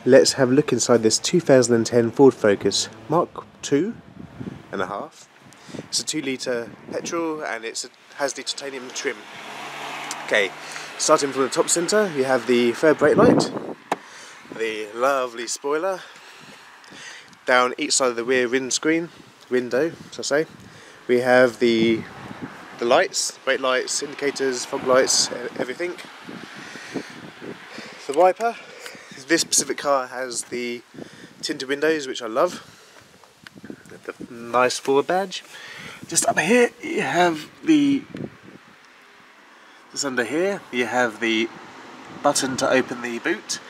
let's have a look inside this 2010 Ford Focus Mk2 and a half. It's a 2 litre petrol and it has the titanium trim. Okay, starting from the top centre, you have the third brake light, the lovely spoiler, down each side of the rear windscreen, window, so I say, we have the lights, brake lights, indicators, fog lights, everything. The wiper, this specific car has the tinted windows, which I love. The nice Ford badge. Just up here you have just under here you have the button to open the boot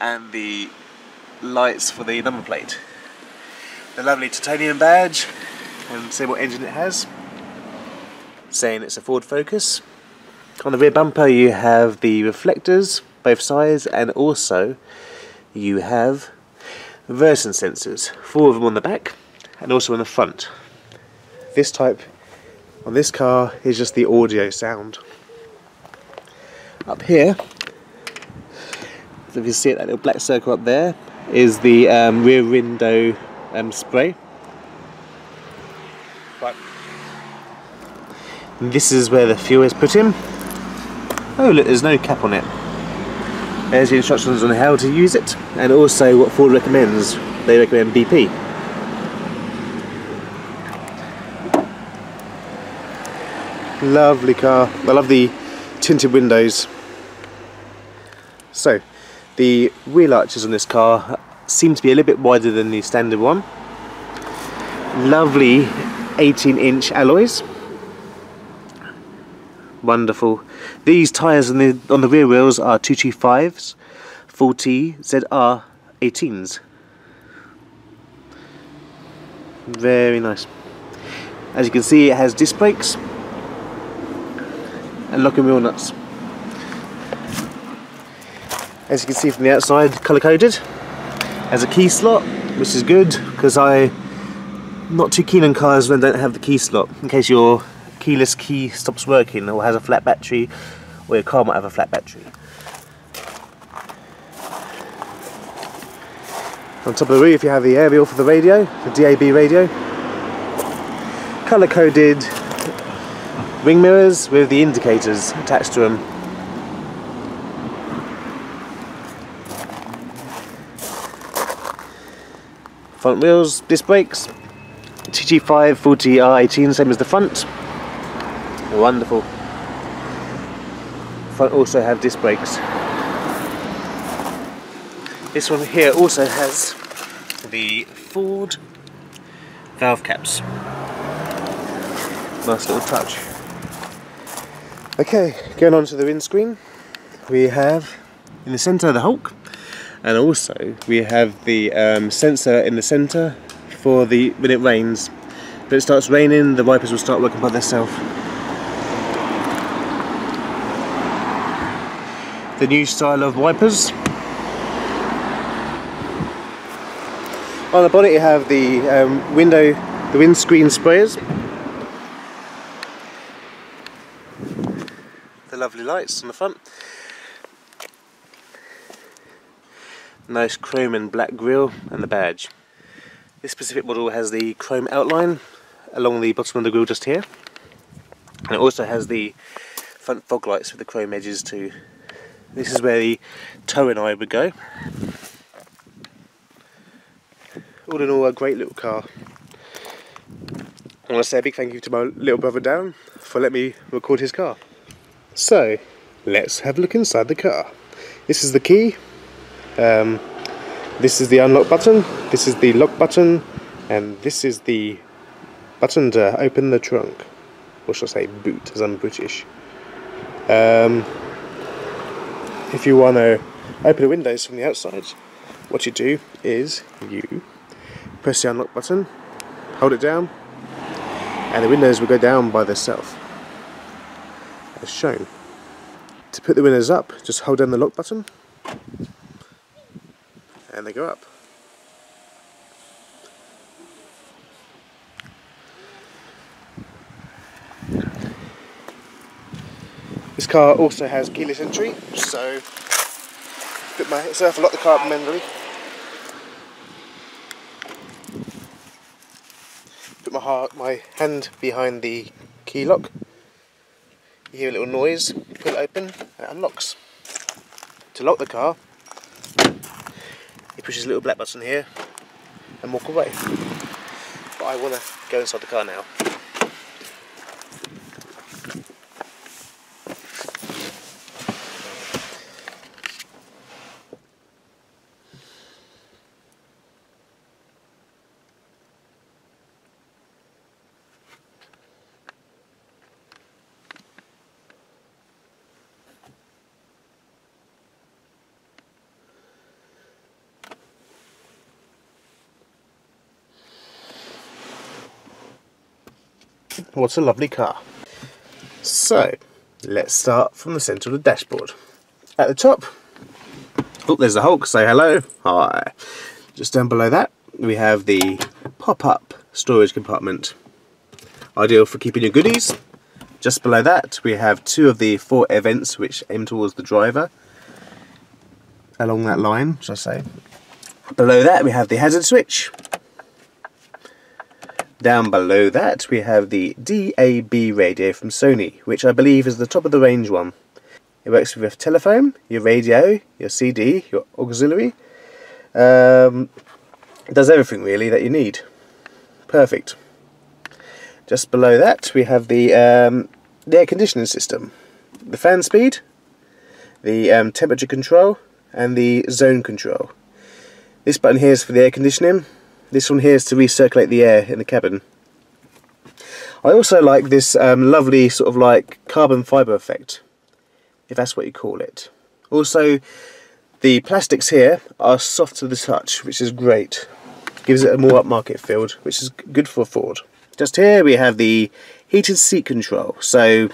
and the lights for the number plate. The lovely titanium badge, and see what engine it has, saying it's a Ford Focus. On the rear bumper you have the reflectors both sides, and also you have reversing sensors, 4 of them on the back and also on the front. This type on this car is just the audio sound. Up here, so if you see it, that little black circle up there is the rear window spray. Right. And this is where the fuel is put in. Oh look, there's no cap on it. There's the instructions on how to use it, and also what Ford recommends. They recommend BP. Lovely car. I love the tinted windows. So, the wheel arches on this car seem to be a little bit wider than the standard one. Lovely 18-inch alloys. Wonderful. These tyres on the rear wheels are 225s, 40 ZR 18s. Very nice. As you can see, it has disc brakes and lock and wheel nuts. As you can see from the outside, colour coded. Has a key slot, which is good because I'm not too keen on cars when they don't have the key slot, in case your keyless key stops working or has a flat battery, or your car might have a flat battery. On top of the roof you have the aerial for the radio, the DAB radio. Colour coded wing mirrors with the indicators attached to them. Front wheels, disc brakes, TG5 40 R18, same as the front. Wonderful. Front also have disc brakes. This one here also has the Ford valve caps. Nice little touch. Okay, going on to the windscreen, we have in the centre the Hulk, and also we have the sensor in the centre for when it rains. If it starts raining, the wipers will start working by themselves. The new style of wipers. On the bonnet you have the windscreen sprayers. The lovely lights on the front. Nice chrome and black grille and the badge. This specific model has the chrome outline along the bottom of the grille just here. And it also has the front fog lights with the chrome edges too. This is where the towing eye would go. All in all, a great little car. I want to say a big thank you to my little brother Darren for letting me record his car. So, let's have a look inside the car. This is the key. This is the unlock button. This is the lock button. And this is the button to open the trunk. Or should I say boot, as I'm British. If you want to open the windows from the outside, what you do is you press the unlock button, hold it down, and the windows will go down by themselves, as shown. To put the windows up, just hold down the lock button, and they go up. This car also has keyless entry, so put myself lock the car up manually. my hand behind the key lock. You hear a little noise, pull it open, it unlocks. To lock the car, you push this little black button here and walk away. But I want to go inside the car now. What a lovely car. So, let's start from the centre of the dashboard. At the top, oh, there's the Hulk, say hello, hi. Just down below that, we have the pop-up storage compartment. Ideal for keeping your goodies. Just below that, we have 2 of the 4 air vents which aim towards the driver. Along that line, shall I say. Below that, we have the hazard switch. Down below that we have the DAB radio from Sony, which I believe is the top of the range one. It works with your telephone, your radio, your CD, your auxiliary. It does everything really that you need. Perfect. Just below that we have the air conditioning system, the fan speed, the temperature control and the zone control. This button here is for the air conditioning. This one here is to recirculate the air in the cabin. I also like this lovely sort of like carbon fibre effect, if that's what you call it. Also, the plastics here are soft to the touch, which is great. Gives it a more upmarket feel, which is good for a Ford. Just here we have the heated seat control. So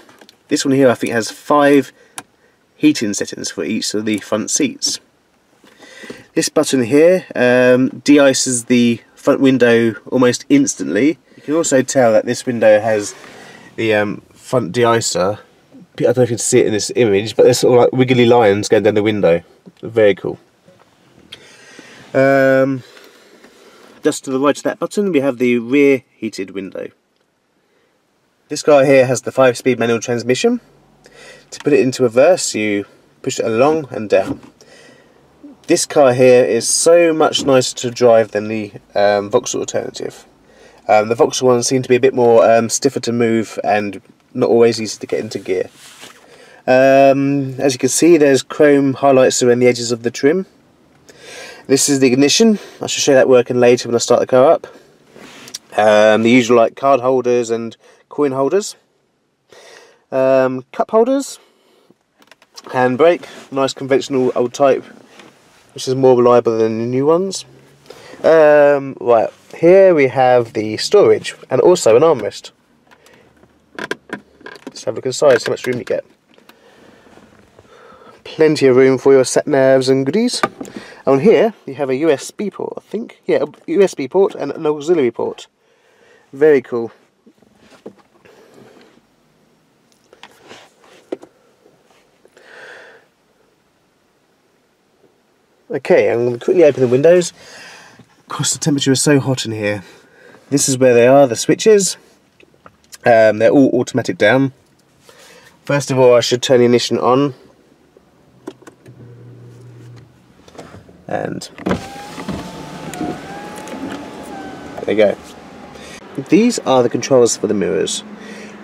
this one here I think has 5 heating settings for each of the front seats. This button here de-ices the front window almost instantly. You can also tell that this window has the front de-icer. I don't know if you can see it in this image, but there's sort of like wiggly lines going down the window. Very cool. Just to the right of that button we have the rear heated window. This guy here has the 5-speed manual transmission. To put it into reverse you push it along and down. This car here is so much nicer to drive than the Vauxhall alternative. The Vauxhall ones seem to be a bit more stiffer to move and not always easy to get into gear. As you can see, there's chrome highlights around the edges of the trim. This is the ignition. I shall show that working later when I start the car up. The usual like card holders and coin holders. Cup holders. Handbrake, nice conventional old type, which is more reliable than the new ones. Right, here we have the storage and also an armrest. Let's have a look inside, see how much room you get. Plenty of room for your sat navs and goodies. On here you have a USB port, I think. Yeah, a USB port and an auxiliary port. Very cool. Okay, I'm going to quickly open the windows. Of course the temperature is so hot in here. This is where they are, the switches. They're all automatic down. First of all I should turn the ignition on. And there you go. These are the controls for the mirrors.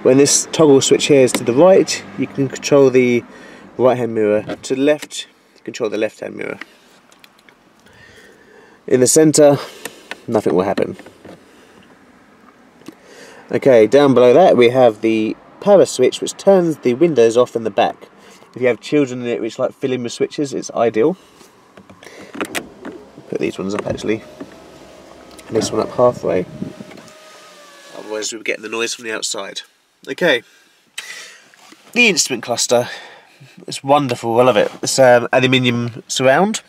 When this toggle switch here is to the right, you can control the right hand mirror. To the left, you control the left hand mirror. In the centre, nothing will happen. Okay, down below that we have the power switch which turns the windows off in the back. If you have children in it which like filling with switches, it's ideal. Put these ones up actually. And this one up halfway. Otherwise we'll be getting the noise from the outside. Okay. The instrument cluster. It's wonderful, I love it. It's aluminium surround.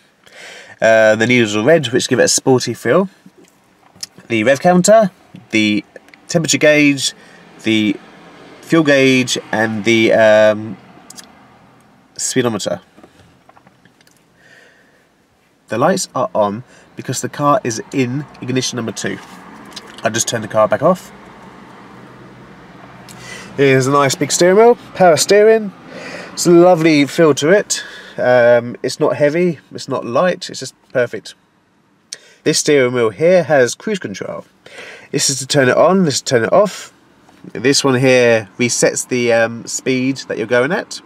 The needles are red, which give it a sporty feel. The rev counter, the temperature gauge, the fuel gauge, and the speedometer. The lights are on because the car is in ignition number 2. I just turned the car back off. Here's a nice big steering wheel, power steering. It's a lovely feel to it. It's not heavy, it's not light, it's just perfect. This steering wheel here has cruise control. This is to turn it on, this is to turn it off. This one here resets the speed that you're going at.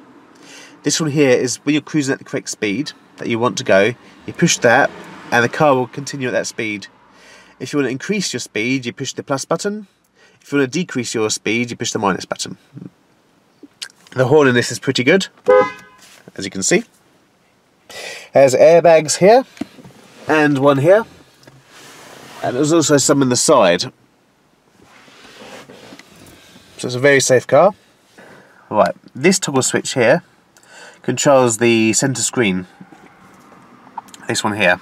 This one here is when you're cruising at the correct speed that you want to go, you push that and the car will continue at that speed. If you want to increase your speed, you push the plus button. If you want to decrease your speed, you push the minus button. The horn in this is pretty good, as you can see. Has airbags here and one here, and there's also some in the side. So it's a very safe car. Right, this toggle switch here controls the centre screen. This one here.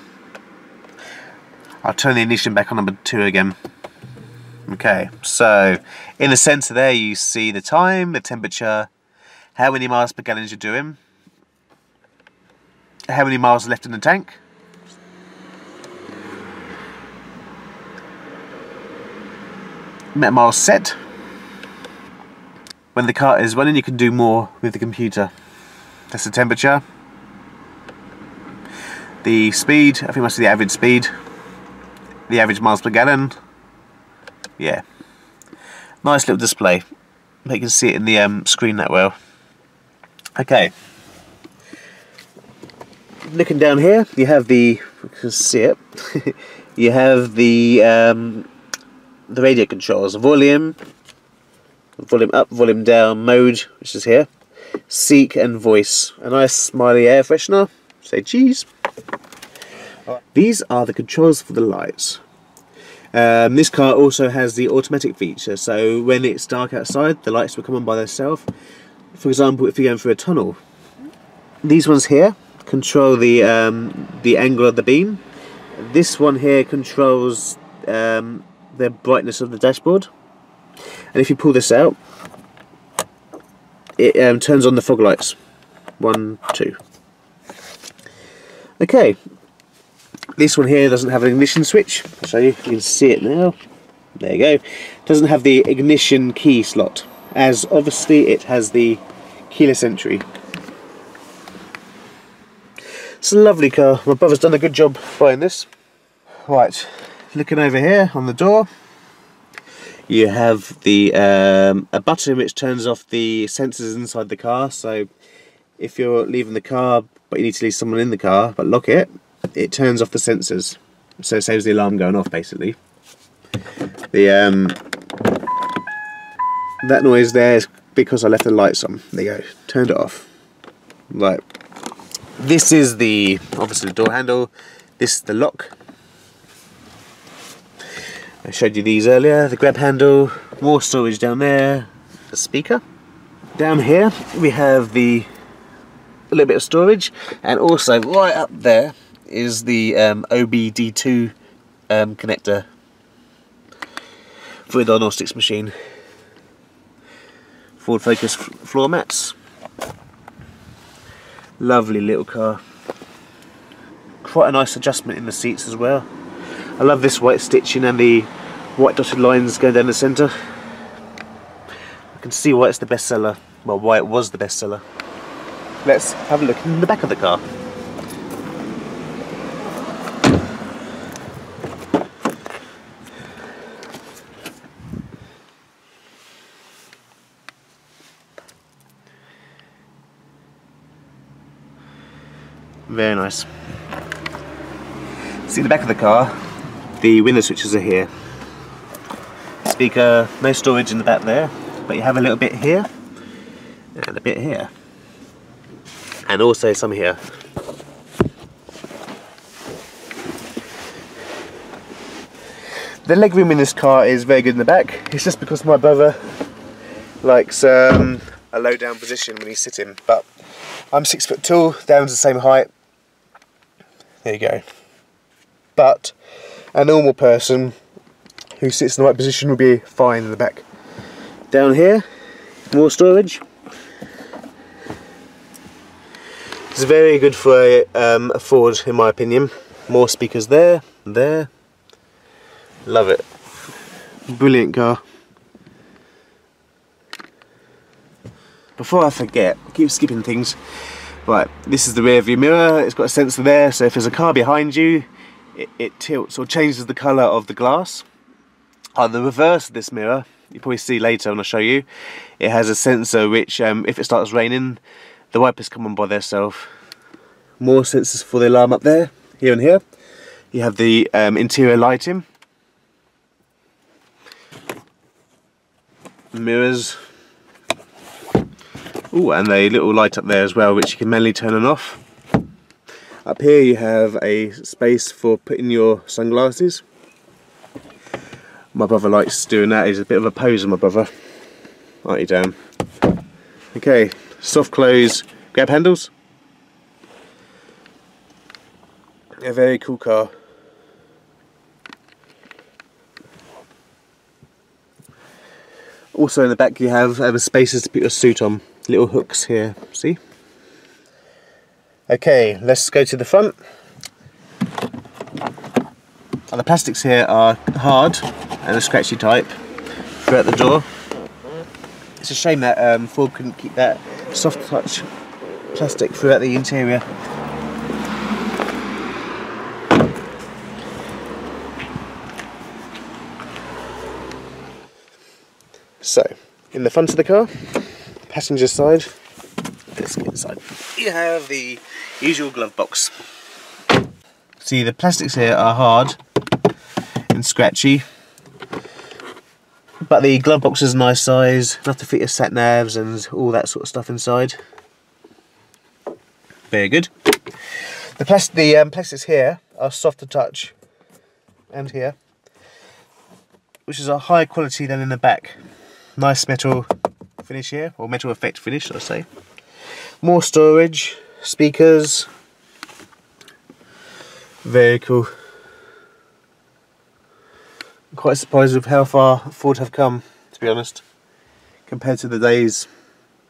I'll turn the ignition back on number 2 again. Okay, so in the centre there you see the time, the temperature, how many miles per gallon you're doing, how many miles left in the tank, miles set. When the car is running you can do more with the computer. That's the temperature, the speed, I think that's the average speed, the average miles per gallon. Yeah, nice little display. You can see it in the screen that well. Okay, looking down here, you have the, you can see it. You have the radio controls, volume up, volume down, mode, which is here, seek and voice. A nice smiley air freshener. Say cheese. These are the controls for the lights. This car also has the automatic feature, so when it's dark outside the lights will come on by themselves. For example, if you're going through a tunnel, these ones here control the angle of the beam. This one here controls the brightness of the dashboard, and if you pull this out it turns on the fog lights. 1, 2. Okay, this one here doesn't have an ignition switch. I'll show you. You can see it now. There you go. Doesn't have the ignition key slot, as obviously it has the keyless entry. It's a lovely car. My brother's done a good job buying this. Right, looking over here on the door, you have the a button which turns off the sensors inside the car. So if you're leaving the car but you need to leave someone in the car but lock it, it turns off the sensors, so it saves the alarm going off basically. The that noise there is because I left the lights on. There you go, turned it off. Right, this is the obviously the door handle, this is the lock. I showed you these earlier, the grab handle, more storage down there, the speaker. Down here we have a little bit of storage, and also right up there is the OBD2 connector for the diagnostics machine. Ford Focus floor mats. Lovely little car. Quite a nice adjustment in the seats as well. I love this white stitching and the white dotted lines going down the centre. I can see why it's the best seller. Well, why it was the best seller. Let's have a look in the back of the car. Very nice. See the back of the car, the window switches are here. Speaker, no storage in the back there, but you have a little bit here and a bit here, and also some here. The legroom in this car is very good in the back. It's just because my brother likes a low down position when he's sitting, but I'm 6 foot tall, down's the same height. There you go. But a normal person who sits in the right position will be fine in the back. Down here, more storage. It's very good for a Ford, in my opinion. More speakers there, there. Love it. Brilliant car. before I forget, I keep skipping things. Right, this is the rear view mirror. It's got a sensor there, so if there's a car behind you, it tilts or changes the colour of the glass. On the reverse of this mirror, you'll probably see later when I show you, it has a sensor which, if it starts raining, the wipers come on by themselves. More sensors for the alarm up there, here and here. You have the interior lighting, mirrors. Ooh, and a little light up there as well, which you can manually turn on off. Up here you have a space for putting your sunglasses. My brother likes doing that. He's a bit of a poser, my brother. Aren't you, Dan? Okay, soft close grab handles. A very cool car. Also in the back you have spaces to put your suit on. Little hooks here, see? Okay, let's go to the front. And the plastics here are hard and a scratchy type throughout the door. It's a shame that Ford couldn't keep that soft touch plastic throughout the interior. So, in the front of the car, passenger side, let's get inside. You have the usual glove box. See, the plastics here are hard and scratchy, but the glove box is a nice size, enough to fit your sat navs and all that sort of stuff inside. Very good. The plastics here are soft to touch, and here, which is a higher quality than in the back. Nice metal finish here, or metal effect finish, should I say. More storage, speakers. Very cool. I'm quite surprised with how far Ford have come, to be honest, compared to the days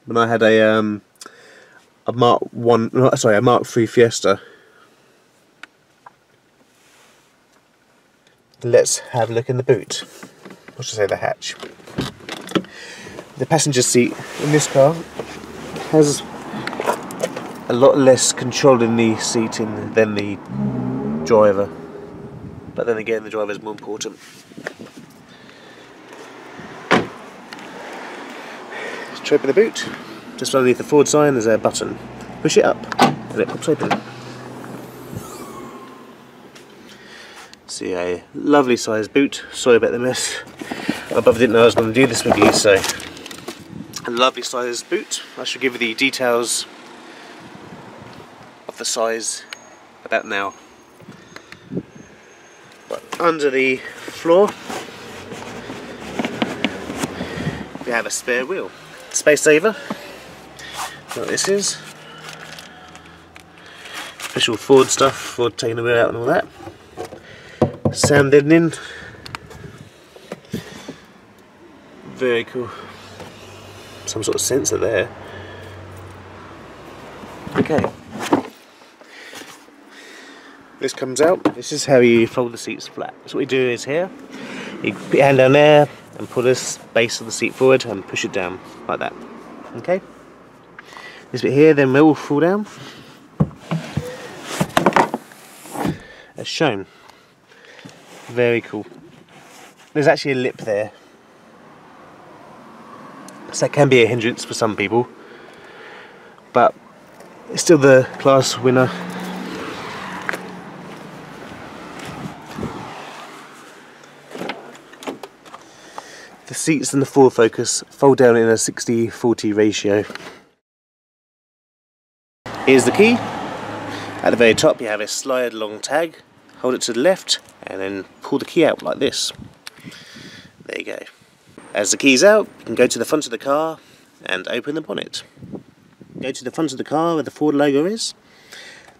when I had a Mark III Fiesta. Let's have a look in the boot. Or should I say the hatch. The passenger seat in this car has a lot less control in the seating than the driver, but then again the driver is more important. Let's open the boot. Just underneath the Ford sign there's a button. Push it up and it pops open. See, a lovely sized boot. Sorry about the mess. My brother didn't know I was going to do this with you, so a lovely sized boot. I should give you the details of the size about now. But under the floor we have a spare wheel. Space saver. What this is. Special Ford stuff, Ford taking the wheel out and all that. Sound deadening. Very cool. Some sort of sensor there. Okay. This comes out. This is how you fold the seats flat. So what you do is here, you put your hand down there and pull this base of the seat forward and push it down like that. Okay. This bit here then will fall down as shown. Very cool. There's actually a lip there, so that can be a hindrance for some people, but it's still the class winner. The seats and the Ford Focus fold down in a 60-40 ratio. Here's the key. At the very top you have a slide along tag. Hold it to the left and then pull the key out like this. There you go. As the key's out, you can go to the front of the car and open the bonnet. Go to the front of the car where the Ford logo is.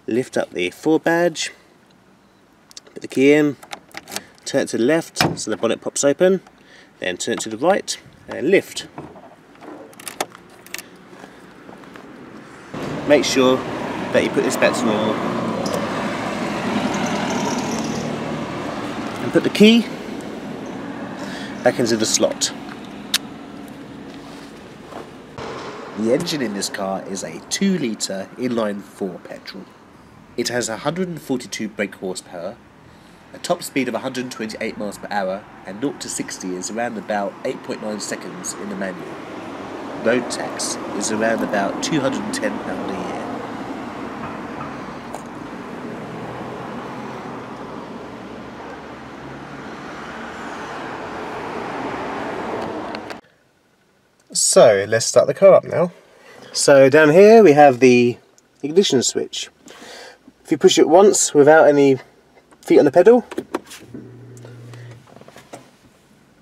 Lift up the Ford badge. Put the key in. Turn it to the left so the bonnet pops open. Then turn it to the right and lift. Make sure that you put this back to normal. And put the key back into the slot. The engine in this car is a 2 litre inline-4 petrol. It has 142 brake horsepower, a top speed of 128 miles per hour, and 0 to 60 is around about 8.9 seconds in the manual. Road tax is around about £210 a year. So let's start the car up now. So down here we have the ignition switch. If you push it once without any feet on the pedal,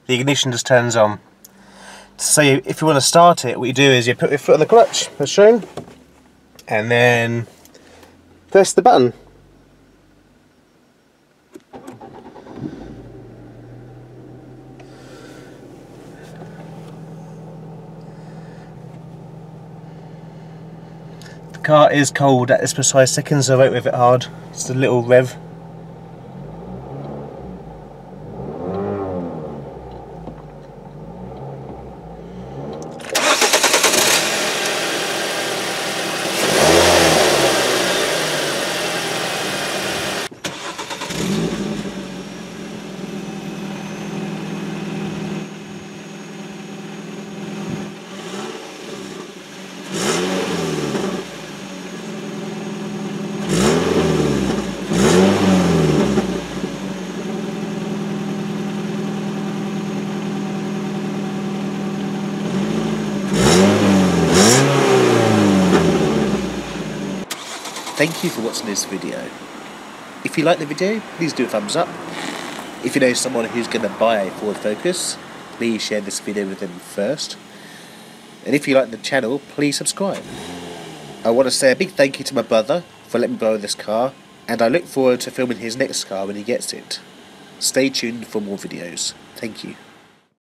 the ignition just turns on. So if you want to start it, what you do is you put your foot on the clutch, as shown, and then press the button. The car is cold at this precise second, so I won't rev it hard. Just a little rev. Thank you for watching this video. If you like the video, please do a thumbs up. If you know someone who's going to buy a Ford Focus, please share this video with them first. And if you like the channel, please subscribe. I want to say a big thank you to my brother for letting me borrow this car, and I look forward to filming his next car when he gets it. Stay tuned for more videos. Thank you.